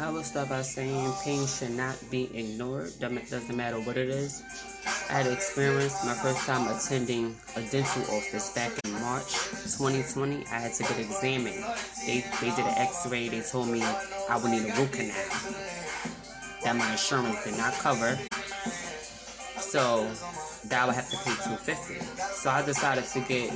I will start by saying pain should not be ignored. Doesn't matter what it is. I had experienced my first time attending a dental office back in March 2020. I had to get examined. They did an x-ray. They told me I would need a root canal that my insurance did not cover. So that I would have to pay $250. So I decided to get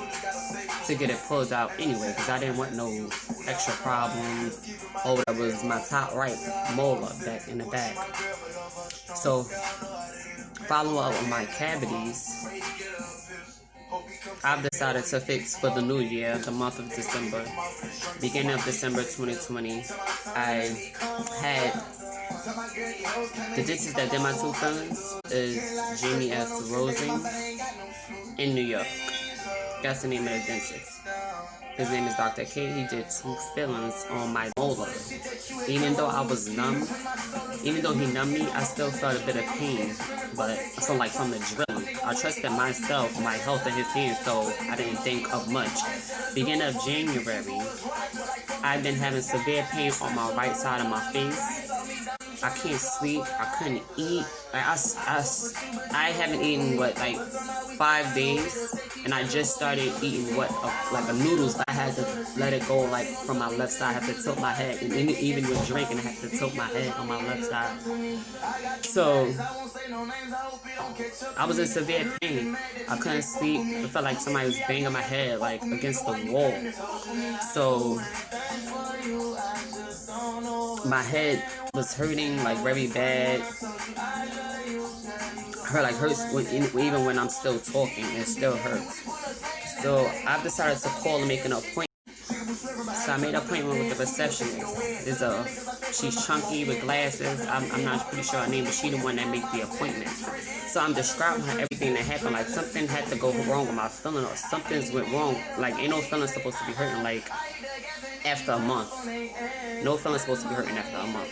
it pulled out anyway because I didn't want no extra problems. Oh, that was my top right molar back in the back. So follow up on my cavities. I've decided to fix for the new year, the month of December. Beginning of December 2020, I had the dentist that did my tooth fillings is Jamie S. Rosing in New York. That's the name of the dentist. His name is Dr. K. He did tooth fillings on my molar. Even though I was numb, even though he numbed me, I still felt a bit of pain. But from the drilling, I trusted myself, my health in his hands, so I didn't think of much. Beginning of January, I've been having severe pain on my right side of my face. I can't sleep. I couldn't eat. I haven't eaten 5 days, and I just started eating a noodles. I had to let it go from my left side. I have to tilt my head, and even with drinking, I have to tilt my head on my left side. So I was in severe pain. I couldn't sleep. It felt like somebody was banging my head against the wall. So my head was hurting very bad. Hurts even when I'm still talking. It still hurts. So I've decided to call and make an appointment. So I made an appointment with the receptionist. She's chunky with glasses. I'm not pretty sure her name, but she's the one that made the appointments. So I'm describing her everything that happened. Something had to go wrong with my feeling, or something's went wrong. Ain't no feeling supposed to be hurting after a month. No feeling supposed to be hurting after a month.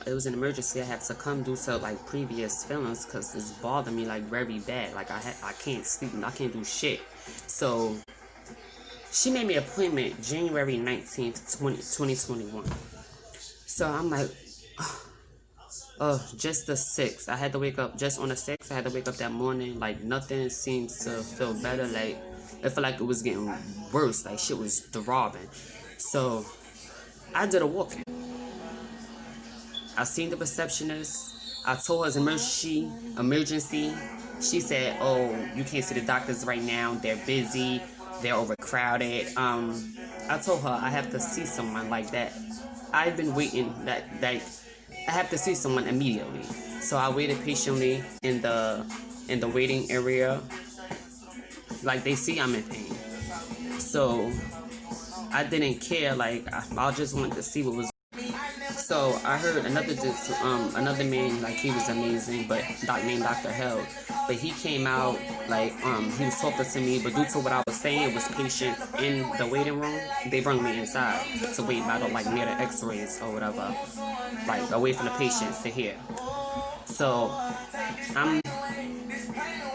It was an emergency. I had to come due to previous feelings because it's bothering me very bad. I can't sleep and I can't do shit. So she made me an appointment January 19th, 2021. So I'm just the 6th. I had to wake up just on the 6th. I had to wake up that morning. Nothing seemed to feel better. It felt like it was getting worse. Shit was throbbing. So I did a walk-in. I seen the receptionist. I told her it's emergency. She said, "Oh, you can't see the doctors right now. They're busy. They're overcrowded." I told her I have to see someone like that. I've been waiting that I have to see someone immediately. So I waited patiently in the waiting area. They see I'm in pain. So I didn't care. I just wanted to see what was. So I heard another man, he was amazing, but named Dr. Held. But he came out, he was talking to me, but due to what I was saying, it was patients in the waiting room. They brought me inside to wait by near the x-rays or whatever, away from the patients to hear. So I'm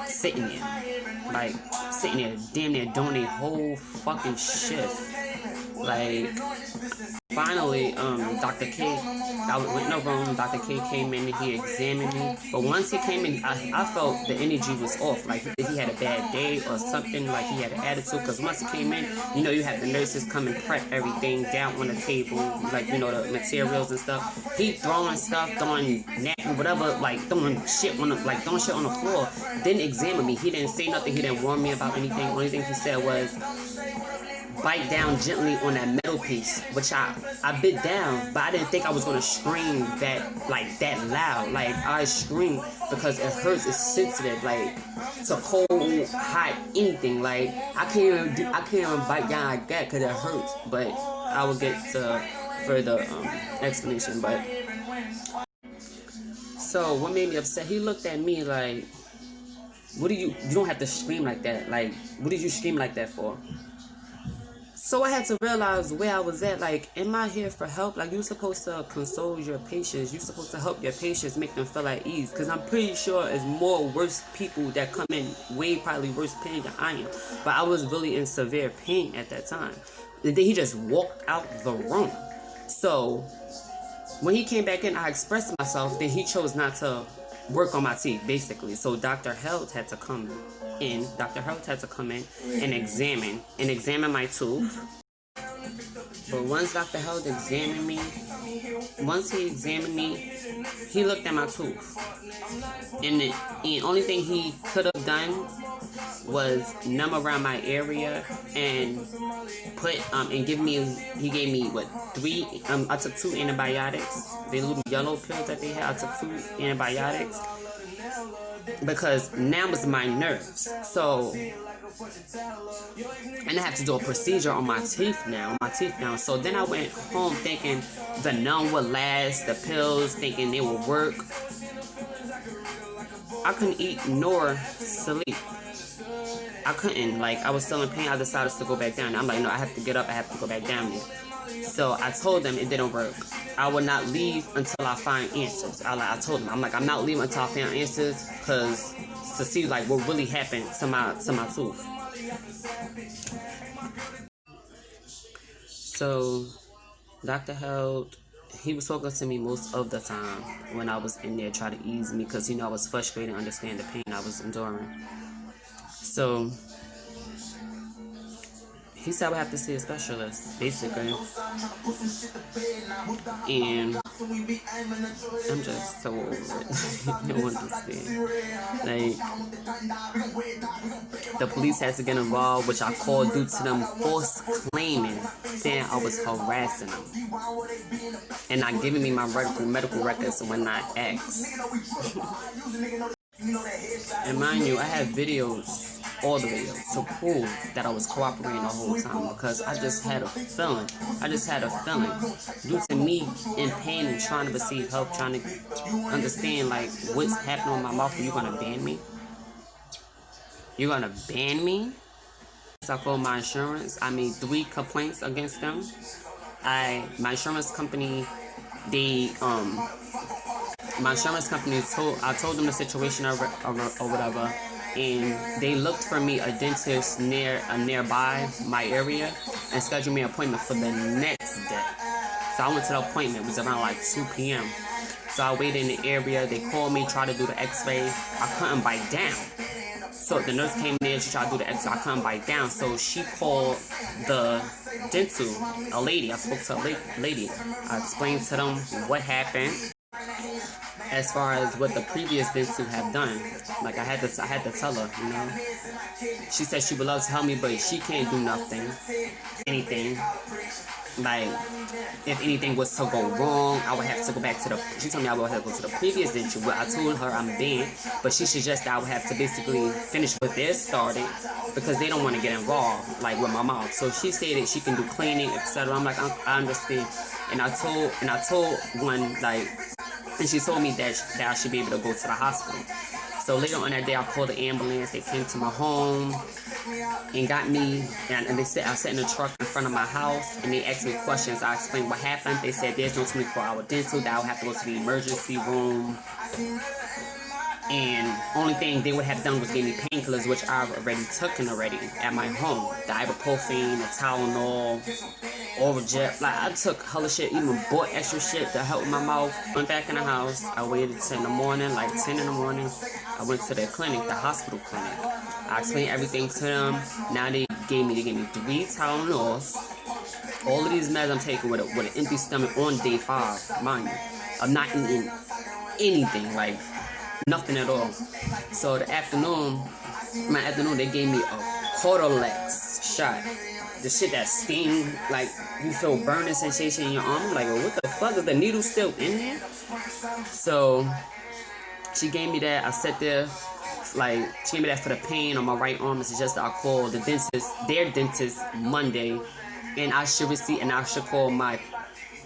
sitting there, damn near doing a whole fucking shift. Finally, Dr. K, I went in the room, Dr. K came in and he examined me. But once he came in, I felt the energy was off. He had a bad day or something, he had an attitude. Because once he came in, you have the nurses come and prep everything down on the table, the materials and stuff. He throwing stuff, throwing napkin, whatever, throwing shit on the floor. Didn't examine me. He didn't say nothing. He didn't warn me about anything. Only thing he said was, bite down gently on that metal piece, which I bit down, but I didn't think I was gonna scream that loud. I screamed because it hurts. It's sensitive, to cold, hot, anything. I can't even bite down like that because it hurts. But I will get to further explanation. But so what made me upset? He looked at me what do you don't have to scream like that. What did you scream like that for? So I had to realize where I was at. Am I here for help? You're supposed to console your patients. You're supposed to help your patients, make them feel at ease. Because I'm pretty sure it's more worse people that come in way probably worse pain than I am. But I was really in severe pain at that time. And then he just walked out the room. So when he came back in, I expressed myself. Then he chose not to work on my teeth, basically. So Dr. Held had to come in. Dr. Held had to come in and examine my tooth. But once Dr. Held examined me, he looked at my tooth. And the only thing he could have done was numb around my area and he gave me what, I took 2 antibiotics, the little yellow pills that they had. I took 2 antibiotics because now it's my nerves. So, and I have to do a procedure on my teeth now. So then I went home thinking the numb would last, the pills thinking they would work. I couldn't eat nor sleep. I couldn't, I was still in pain. I decided to go back down. I'm like, no, I have to get up. I have to go back down there. So I told them it didn't work. I would not leave until I find answers. I told them, I'm not leaving until I find answers, because to see what really happened to my tooth. So Dr. Held, he was talking to me most of the time when I was in there, trying to ease me, because I was frustrated and understand the pain I was enduring. So he said I would have to see a specialist, basically. And I'm just so over it. I don't understand. The police had to get involved, which I called due to them false claiming, saying I was harassing them and not giving me my medical records when I asked. And mind you, I have videos, all the videos, to prove that I was cooperating the whole time, because I just had a feeling. Due to me in pain and trying to receive help, trying to understand what's happening with my mouth. Are you gonna ban me? You're gonna ban me? So I called my insurance. I made 3 complaints against them. My insurance company, I told them the situation or whatever, and they looked for me a dentist nearby my area and scheduled me an appointment for the next day. So I went to the appointment. It was around 2 p.m. So I waited in the area. They called me, tried to do the x-ray. I couldn't bite down. So the nurse came in, she tried to do the x-ray. I couldn't bite down. So she called the dental, a lady. I spoke to a lady. I explained to them what happened, as far as what the previous dental have done. I had to tell her, She said she would love to help me, but she can't do anything. If anything was to go wrong, I would have to go back to she told me I would have to go to the previous dental, but I told her I'm banned, but she suggested I would have to basically finish what they're started, because they don't want to get involved, with my mouth. So she said that she can do cleaning, etc. I'm like, I understand. And I told one, and she told me that I should be able to go to the hospital. So later on that day, I called the ambulance. They came to my home and got me. And they said I sat in the truck in front of my house, and they asked me questions. I explained what happened. They said there's no 24-hour dental, that I would have to go to the emergency room. And only thing they would have done was give me painkillers, which I've already taken at my home. The ibuprofen, the Tylenol, Oraject. I took hella shit, even bought extra shit to help with my mouth. Went back in the house. I waited till in the morning, 10 in the morning. I went to the clinic, the hospital clinic. I explained everything to them. Now they gave me 3 Tylenols. All of these meds I'm taking with an empty stomach on day 5, mind you. I'm not eating anything, nothing at all. So the afternoon, they gave me a Cordylex shot. The shit that sting, you feel burning sensation in your arm. I'm like, well, what the fuck? Is the needle still in there? So she gave me that. I sat there, she gave me that for the pain on my right arm. It's just I called their dentist Monday, and I should call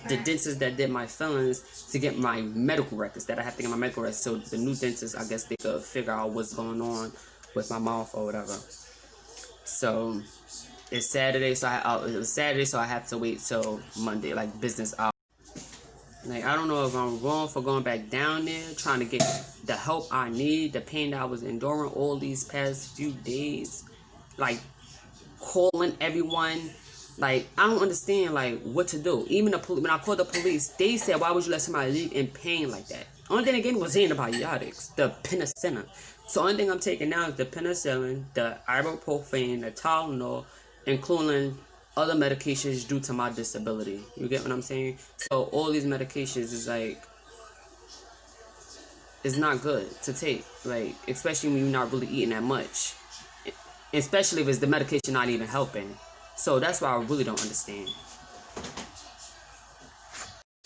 the dentist that did my fillings to get my medical records, that I have to get my medical records, so the new dentist, I guess they could figure out what's going on with my mouth or whatever. So it's Saturday, so I have to wait till Monday, business hours. I don't know if I'm wrong for going back down there, trying to get the help I need, the pain that I was enduring all these past few days, calling everyone, Like, I don't understand, like, what to do. Even when I called the police, they said, why would you let somebody leave in pain like that? Only thing they gave me was antibiotics, the penicillin. So only thing I'm taking now is the penicillin, the ibuprofen, the Tylenol, including other medications due to my disability. You get what I'm saying? So all these medications is like, it's not good to take. Like, especially when you're not really eating that much. Especially if it's the medication not even helping. So that's why I really don't understand.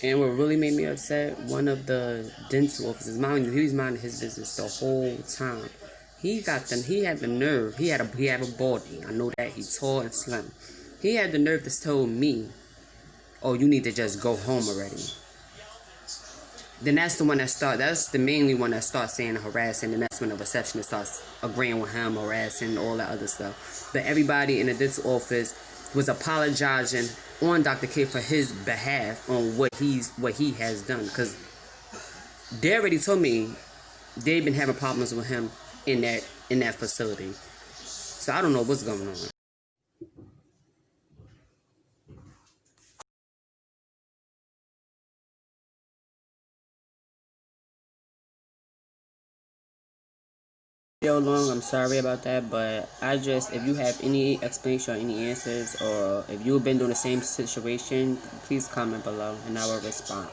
And what really made me upset, one of the dental officers, he was minding his business the whole time. He had the nerve. He had a body. I know that. He's tall and slim. He had the nerve to tell me, "Oh, you need to just go home already." Then that's the mainly one that starts saying harassing, and that's when the receptionist starts agreeing with him, harassing, all that other stuff. But everybody in the dental office was apologizing on Dr. K for his behalf on what he has done, because they already told me they've been having problems with him in that facility. So I don't know what's going on. Long, I'm sorry about that, but if you have any explanation or any answers, or if you've been doing the same situation, please comment below and I will respond.